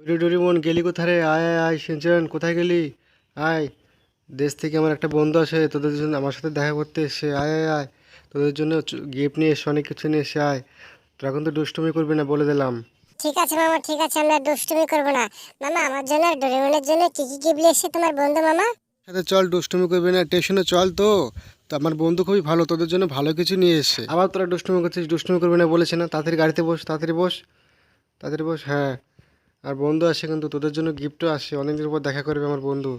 Doraemon গেলি কোথায় রে? আয় আয় আয়, সিনচান কোথায় গেলি? আয়, দেশ থেকে আমার একটা বন্ধু আসে তোদের জন্য, আমার সাথে দেখা করতে এসে। আয় আয় আয়, তোদের জন্য গিফট নিয়ে এসে, অনেক কিছু নিয়ে এসে। আয়, তোরা কিন্তু দুষ্টুমি করবি না বলে দিলাম। ঠিক আছে মামা, ঠিক আছে, আমরা দুষ্টুমি করব না। মামা, আমার জন্য আর ডোরেমনের জন্য কি কি গিফট নিয়ে এসেছে তোমার বন্ধু মামা? সাথে চল, দুষ্টুমি করবি না, স্টেশনে চল। তো তো আমার বন্ধু খুবই ভালো, তোদের জন্য ভালো কিছু নিয়ে এসে। আবার তোরা দুষ্টুমি করছিস, দুষ্টুমি করবি না বলেছে না? তাড়াতাড়ি গাড়িতে বস, তাড়াতাড়ি বস, তাড়াতাড়ি বস। হ্যাঁ, আর বন্ধু আসে কিন্তু তোদের জন্য, গিফটও আসে, অনেকদিন পর দেখা করবে আমার বন্ধু।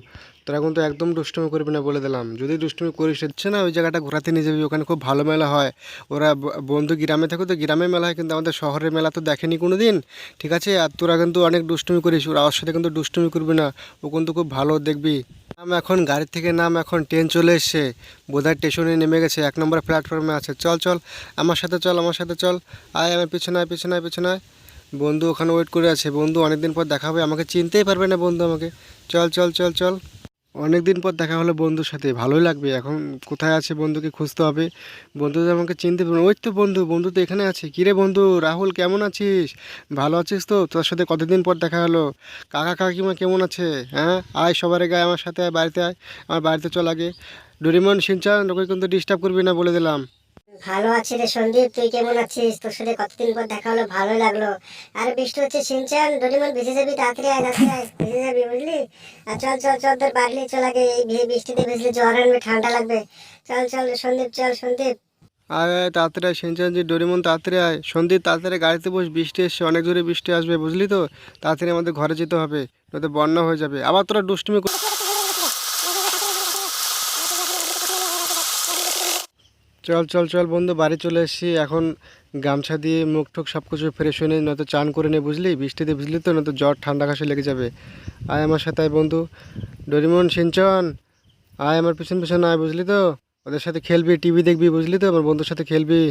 তোরা কিন্তু একদম দুষ্টুমি করবি না বলে দিলাম। যদি দুষ্টুমি করিস, হচ্ছে না, ওই জায়গাটা ঘোরাতে নিয়ে যাবি, ওখানে খুব ভালো মেলা হয়। ওরা বন্ধু গ্রামে থাকে তো গ্রামে মেলা হয়, কিন্তু আমাদের শহরের মেলা তো দেখেনি কোনো দিন। ঠিক আছে, আর তোরা কিন্তু অনেক দুষ্টুমি করিস, ওরা ওর সাথে কিন্তু দুষ্টুমি করবি না। ও কিন্তু খুব ভালো, দেখবি। নাম এখন গাড়ি থেকে নাম, এখন ট্রেন চলে এসছে, বোধহয় স্টেশনে নেমে গেছে, 1 নম্বর প্ল্যাটফর্মে আছে। চল চল, আমার সাথে চল, আমার সাথে চল। আয়, আমার পিছনে আয়, পিছনে আয়, পিছনে আয়। বন্ধু ওখানে ওয়েট করে আছে, বন্ধু অনেকদিন পর দেখা হবে, আমাকে চিনতেই পারবে না বন্ধু আমাকে। চল চল চল চল, অনেকদিন পর দেখা হলো বন্ধুর সাথে, ভালোই লাগবে। এখন কোথায় আছে বন্ধুকে খুঁজতে হবে, বন্ধু তো আমাকে চিনতে পারবে না। ওই তো বন্ধু, বন্ধু তো এখানে আছে। কিরে বন্ধু, রাহুল কেমন আছিস? ভালো আছিস তো? তোর সাথে কতদিন পর দেখা হলো। কাকা কাকিমা কেমন আছে? হ্যাঁ, আয় সবার আগে আয়, আমার সাথে আয়, বাড়িতে আয়, আমার বাড়িতে চল আগে। ডোরেমন, শিনচান, ওকে কিন্তু ডিস্টার্ব করবি না বলে দিলাম। ভালো আছি রে সন্দীপ, তুই কেমন আছিস? তোর সাথে কতদিন পর দেখা হলো, ভালো লাগলো। আর বৃষ্টি হচ্ছে, সিনচান ডোরেমন ভিজে যাবি, তাড়াতাড়ি আয়, তাড়াতাড়ি আয়, ভিজে যাবি বুঝলি। আর চল চল চল, তোর বাড়ি চল আগে, এই বৃষ্টিতে ভিজলে জ্বর আনবে, ঠান্ডা লাগবে। চল চল রে সন্দীপ, চল সন্দীপ। আয় আয়, তাড়াতাড়ি আয় শিনচান জি, ডোরেমন তাড়াতাড়ি আয়। সন্দীপ তাড়াতাড়ি গাড়িতে বস, বৃষ্টি এসছে, অনেক জোরে বৃষ্টি আসবে বুঝলি তো। তাড়াতাড়ি আমাদের ঘরে যেতে হবে, নয়তো বন্যা হয়ে যাবে। আবার তোরা দুষ্টুমি চল চল চল বন্ধু, বাড়ি চলে এসেছি এখন। গামছা দিয়ে মুখ টুক সব কিছু ফ্রেশ হয়ে নে, নয়তো চান করে নে বুঝলি, বৃষ্টিতে ভিজলি তো, নয়তো জ্বর ঠান্ডা কাশি লেগে যাবে। আয় আমার সাথে আয় বন্ধু। ডোরেমন, সিনচন, আয় আমার পিছন পিছন আয় বুঝলি তো। ওদের সাথে খেলবি, টিভি দেখবি বুঝলি তো, আমার বন্ধুর সাথে খেলবি।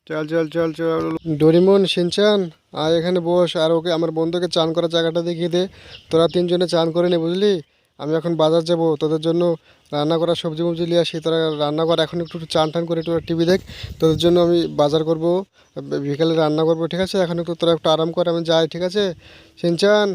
চল চল চল চল। ডোরেমন, শিনচান, আয় এখানে বস, আর ওকে, আমার বন্ধুকে চান করার জায়গাটা দেখিয়ে দে। তোরা তিনজনে চান করে নে বুঝলি। আমি এখন বাজার যাব, তোদের জন্য রান্না করা সবজি মবজি নিয়ে আসি, তোরা রান্না কর এখন, একটু একটু চান টান করে তোরা টিভি দেখ। তোদের জন্য আমি বাজার করব, বিকেলে রান্না করব। ঠিক আছে, এখন একটু তোরা একটু আরাম কর, আমি যাই। ঠিক আছে শিনচান।